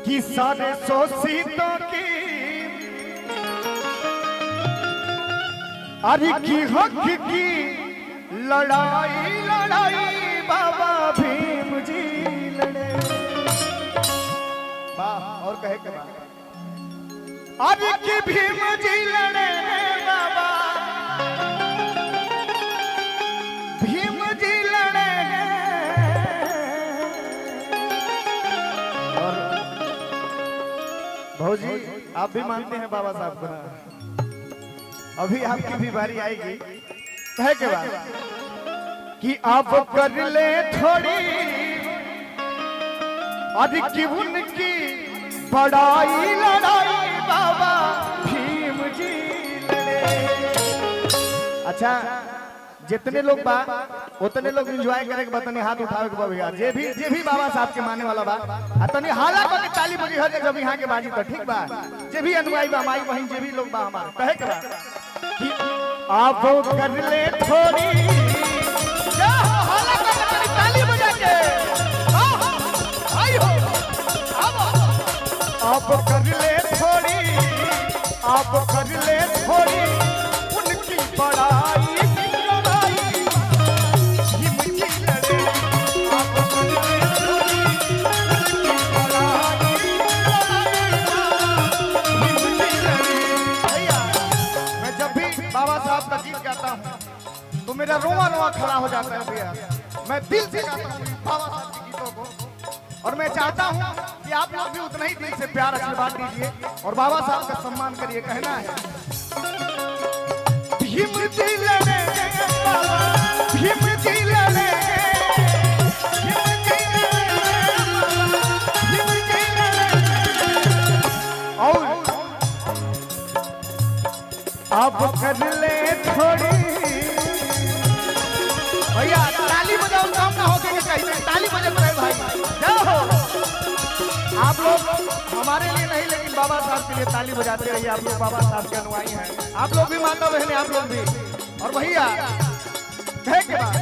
कि सारे शोषितों की अरे की हक की लड़ाई लड़ाई बाबा भीम जी लड़े। वाह और कहे के बाद अरे की भीम जी लड़े बाबा भीम जी लड़े। और भौजी आप भी मानते हैं बाबा साहब को, अभी आपकी भी बारी आएगी। कहे के बाद कि आप कर ले थोड़ी अधिक उनकी बड़ाई लड़ाई बाबा भीम जी लड़े। अच्छा जितने लोग बा उतने लोग एंजॉय करे के बतने हाथ उठावे के बा भैया। जे भी बाबा साहब के माने वाला बा तनी हाला के ताली बजी हर जब यहाँ के बाजी तो ठीक बा। जे भी अनुयायी बा माई बहन जे भी लोग बा हमारे कहे के बा कि आप कर ले थोड़ी ताली बजा के आप कर ले थोड़ी आप कर ले थोड़ी उनकी बड़ाई बाबा साहब का गीत गाता हूँ तो मेरा रोआ रोआ खड़ा हो जाता है भैया। मैं दिल से गाता हूँ बाबा साहब के गीतों को और मैं चाहता हूँ कि आप लोग भी उतना ही दिल से प्यार आशीर्वाद दीजिए और बाबा साहब का सम्मान करिए। कहना है भीम जी लड़े भीम जी लड़े और आप कर ले थोड़ी भैया ताली बजाओ काम ना होके के चाहिए ताली बजे रहे भाई जाओ। आप लोग हमारे लिए नहीं लेकिन बाबा साहब के लिए ताली बजाते रहिए। आप लोग बाबा साहब के अनुयायी हैं, आप लोग भी माता बहन आप लोग भी। और भैया कहे के बाद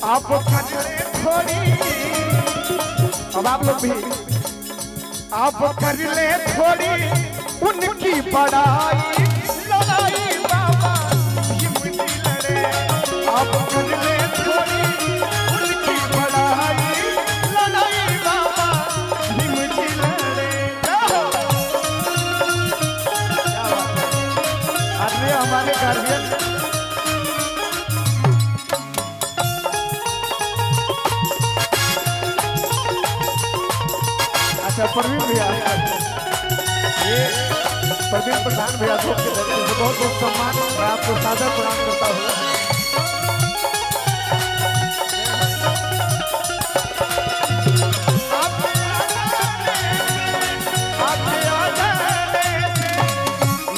आप कर ले थोड़ी अब आप लोग भी आप कर ले थोड़ी उनकी बड़ाई लड़ाई बाबा भीम जी लड़े। आप कर ले थोड़ी उनकी बड़ाई लड़ाई बाबा भीम जी लड़े। अरे हमारे गार्जियन अच्छा परवीन भैया ये प्रवीण प्रधान भैया को बहुत बहुत सम्मान मैं आपको सादर प्रणाम करता हूँ।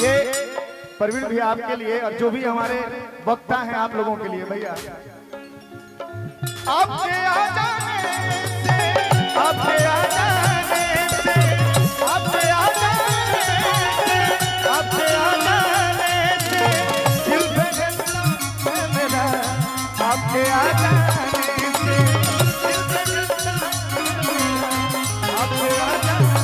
ये प्रवीण भैया आपके लिए और जो भी हमारे वक्ता हैं आप लोगों के लिए भैया आपके आ जाने से आपके आ जाने से आपके आ आपके आ जाने से दिल पे मेरा आपके आ जाने से दिल पे आपके आ जाने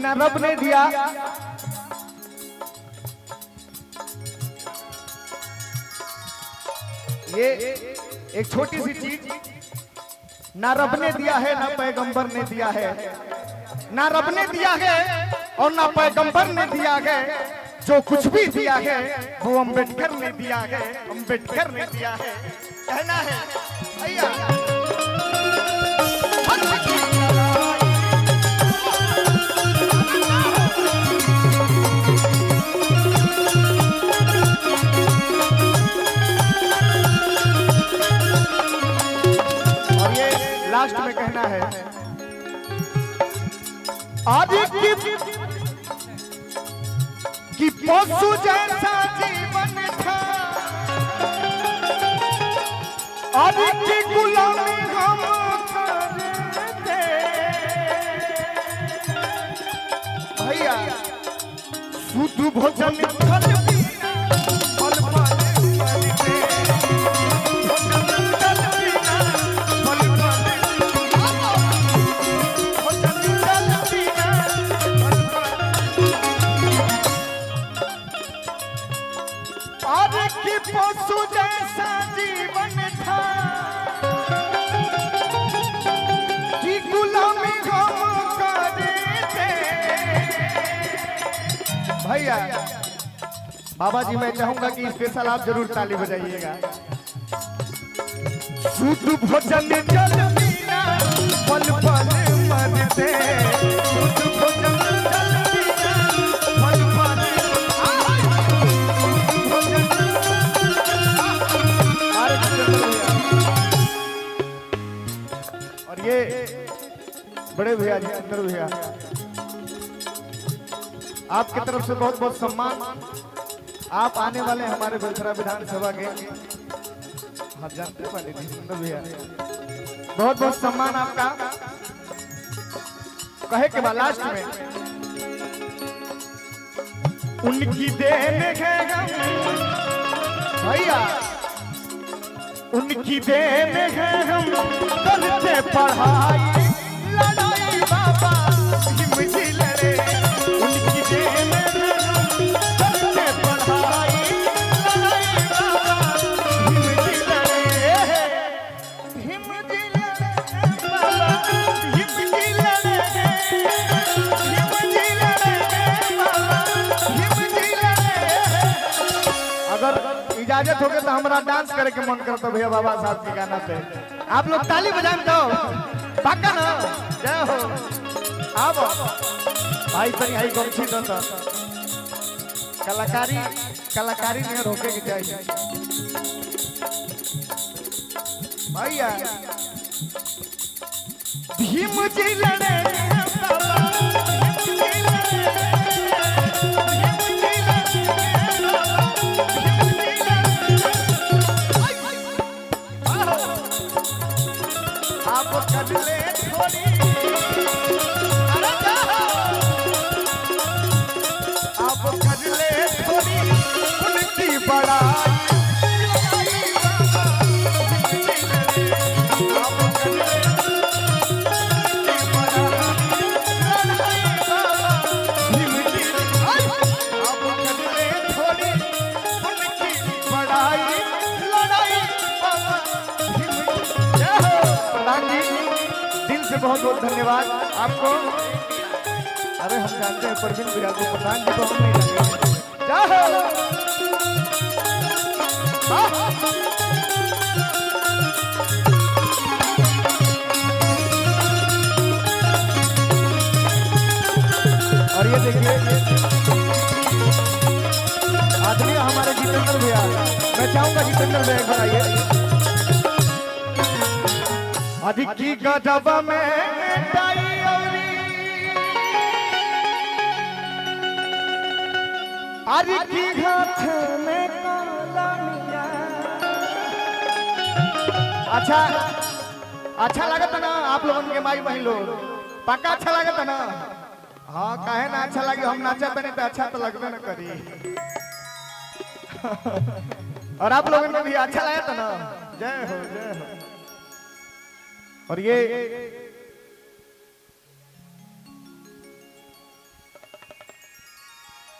ना रब ने दिया ये एक छोटी सी चीज ना रब ने दिया है ना पैगंबर ने दिया है ना रब ने दिया है और ना पैगंबर ने दिया है। जो कुछ भी दिया है वो अम्बेडकर ने दिया है अम्बेडकर ने दिया है। कहना है भैया लास्ट में कहना है आदि कि पशु जैसा जीवन था आदि की गुलामी भोजन जल बिना पल पल मरते भोजन जल बिना पल पल भोजन जल बिना पल पल और कि पशु जैसा जीवन था कि गुलामी हम करते भैया बाबा जी मैं चाहूंगा कि स्पेशल आप जरूर ताली बजाइएगा शुद्ध भोजन जल बिना पल पल मरते शुद्ध भोजन जल बिना पल पल और ये बड़े भैया जितेंद्र भैया आपकी तरफ से बहुत बहुत सम्मान आप आने वाले हमारे बेलखरा विधानसभा के हाँ जानते वाले जितेंद्र भैया बहुत बहुत सम्मान आपका कहे के बाद लास्ट में उनकी देन है भैया उनकी देन है हम करते पढ़ाई लड़ाई बाबा हिम्मती लड़े उनकी देन है हम करते पढ़ाई लड़ाई बाबा हिम्मती लड़े हिम्मती लड़े बाबा हिम्मती लड़े हिम्मती लड़े बाबा हिम्मती लड़े अगर इजाजत होगे तो हमारा डांस करे के मन करता भैया बाबा साहब के गाना पे आप लोग ताली बजान दो पक्का ना जय हो अब भाई तनी आई गमछी दो तो कलाकारी में रोके के चाहिए भैया भीम जी लड़े आप कर ले थोड़ी आप कर ले थोड़ी उनकी बड़ाई आप कर ले थोड़ी उनकी बड़ाई लड़ाई दिल से बहुत बहुत धन्यवाद आपको अरे हम जानते हैं परवीन भैया को प्रधान जी को हम नहीं जानते और ये देखिए आदमी हमारे जितेंद्र भैया मैं चाहूंगा जितेंद्र भैया एक आइए अधिक की गजब में अरे की हाथ में कलमिया अच्छा लगता ना आप लोगों के माई बहन लोग पक्का अच्छा लगता ना हाँ कहे ना अच्छा लगे हम नाचा बने तो अच्छा तो लगबे ना करी और आप लोगों को भी अच्छा लगा था ना जय हो और ये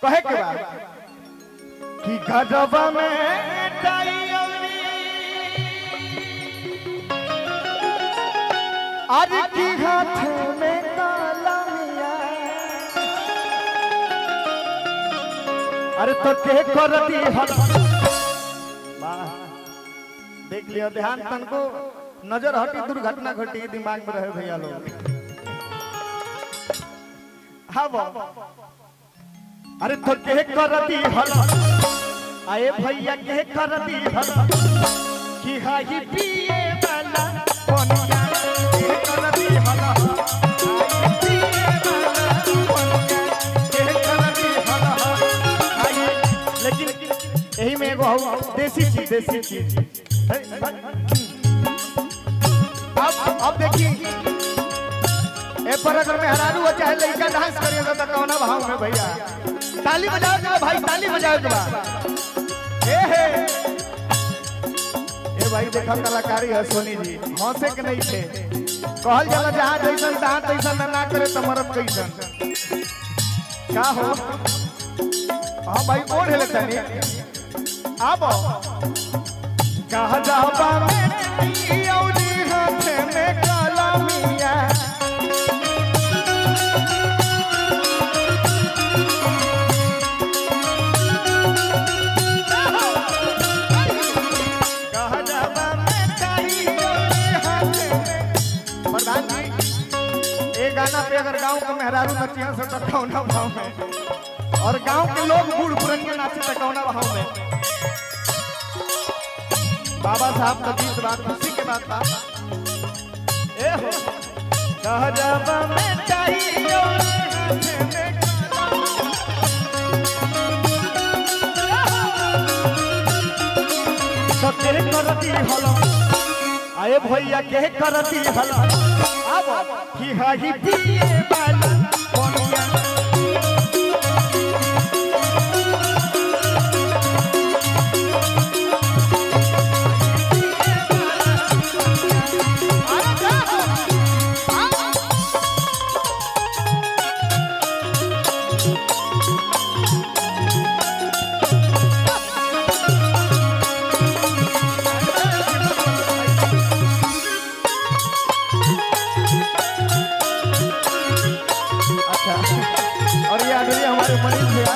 कहे के बाद कि गजब में आज की हाथ में कलमिया अरे तो के करती हर देख लिया ध्यान तन को नजर हटी दुर्घटना घटी दिमाग में रहे भैया लोग हाँ अरे तो के करती हर आए भैया के करती हर कि हाई पिए वाला कोनिया के करती हर आए पिए वाला कोनिया के करती हर आए लेकिन यही में एगो देसी चीज अब देखिए ए पर अगर मैं हरारू हो चाहे लड़का डांस करिएगा तो कौन भाव में भैया ताली बजाओ के भाई, ताली बजाओ के हे ए भाई देखा कलाकारी है सोनी जी, हंसे के नहीं थे कहल जाला जहां जैसन तहां तैसन ना करे तो मरब कैसन का हो। हां भाई ओढ़ ले तनी आबो कहा जाबा में औरी हाथ में कलमिया गाना पे अगर गांव का मेहरारू नचिया से टकौना भाव में और गांव के लोग बूढ़ पुरनिया नाचे टकौना भाव में। बाबा साहब का गीत बात खुशी के बात था ए हो कह जाबा में चाहिए तो तेरे करती हलो आए भैया के करती हलो अब ही हाही पिए वाला कोनिया और ये आगे हमारे मनीष भैया,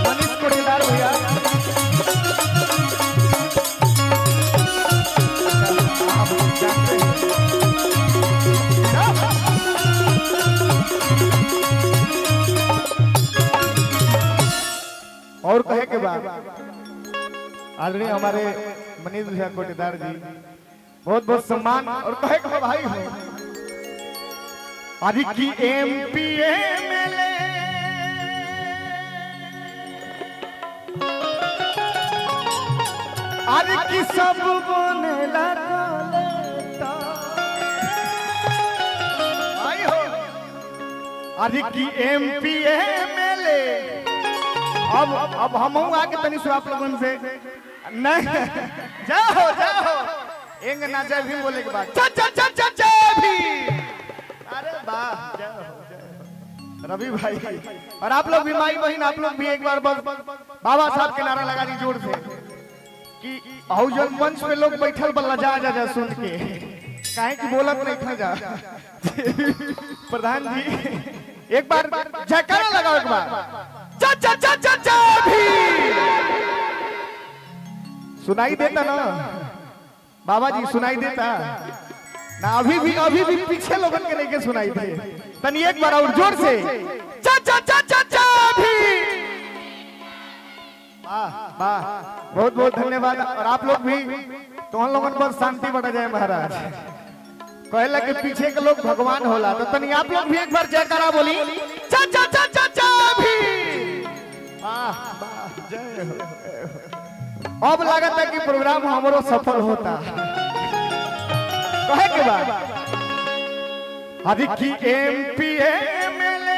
मनीष कोटेदार भैया और कहे के बाद आदरणीय हमारे मनीष भैया कोटेदार जी बहुत बहुत सम्मान और कहे के भाई हो अरे की एमपी एमएलए अरे की सब बनेला कलेक्टर आई हो अरे की एमपी एमएलए अब हम आके तनी सो आप लोगन से नहीं जाओ एंग ना जय भीम बोले के बाद जय भीम। अरे वाह रवि भाई और आप लोग भी माई बहन आप लोग भी एक बार बस बाबा साहब के नारा लगा दी जोर से कि हौजल मंच पे लोग बैठल बल्ला जा सुन के काहे कि बोलत नहीं खा जा प्रधान जी एक बार जयकारा लगाओ एक बार जय भीम सुनाई देता ना बाबा जी सुनाई देता ना अभी भी पीछे लोगन के नहीं के सुनाई दे तनी एक बार और जोर से भी वाह बहुत बहुत धन्यवाद और आप लोग भी तो हम लोगन पर शांति बढ़ जाए महाराज कहला के पीछे के लोग भगवान होला तो तनी आप लोग भी एक बार जयकारा बोली भी जय हो। अब लागत है कि प्रोग्राम हमारो सफल होता कहे के बाद अरे की एमपी एमएलए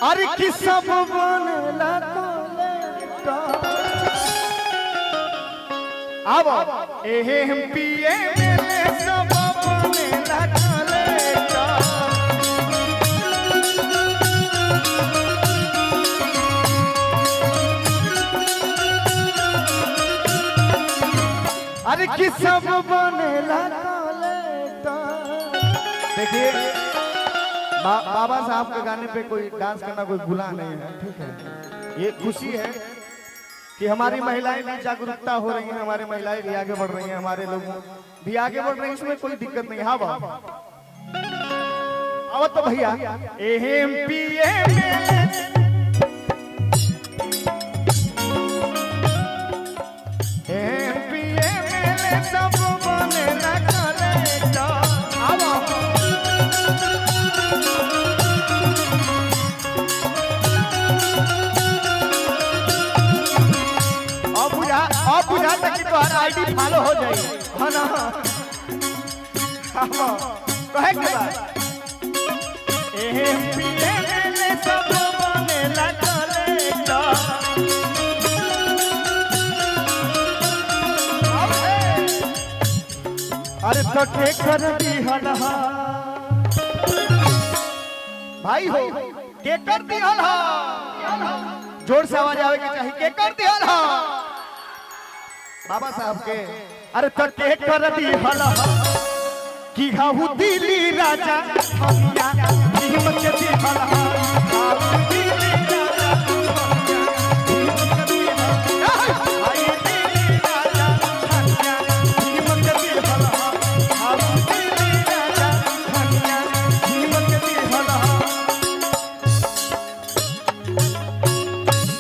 अरे की सब बनेला कलेक्टर अब एमपी एमएलए सब बनेला कलेक्टर अरे कि सब बनेला कलेक्टर। देखिए बाबा साहब के गाने पे कोई डांस करना कोई गुनाह नहीं है, ठीक है। ये खुशी है कि हमारी महिलाएं भी जागरूकता हो रही हैं, हमारी महिलाएं भी आगे बढ़ रही हैं, हमारे लोग भी आगे बढ़ रहे हैं, इसमें कोई दिक्कत नहीं। हाँ बाबा अब तो भैया एमपी सब बनेला कलेक्टर। अब बुझा तक कि तुम्हारा आईडी फॉलो हो जाए है ना। कहे के बाद एमपी एमएलए सब बनेला कलेक्टर। अरे तो केकर दिहल हा भाई हो, केकर दिहल हा, जोर से आवाज आवे के चाहिए, केकर दिहल हा बाबा साहब के। अरे तो केकर दिहल हा कि हाउ दिल्ली राजा भैया हिम्मत के दिहल हा।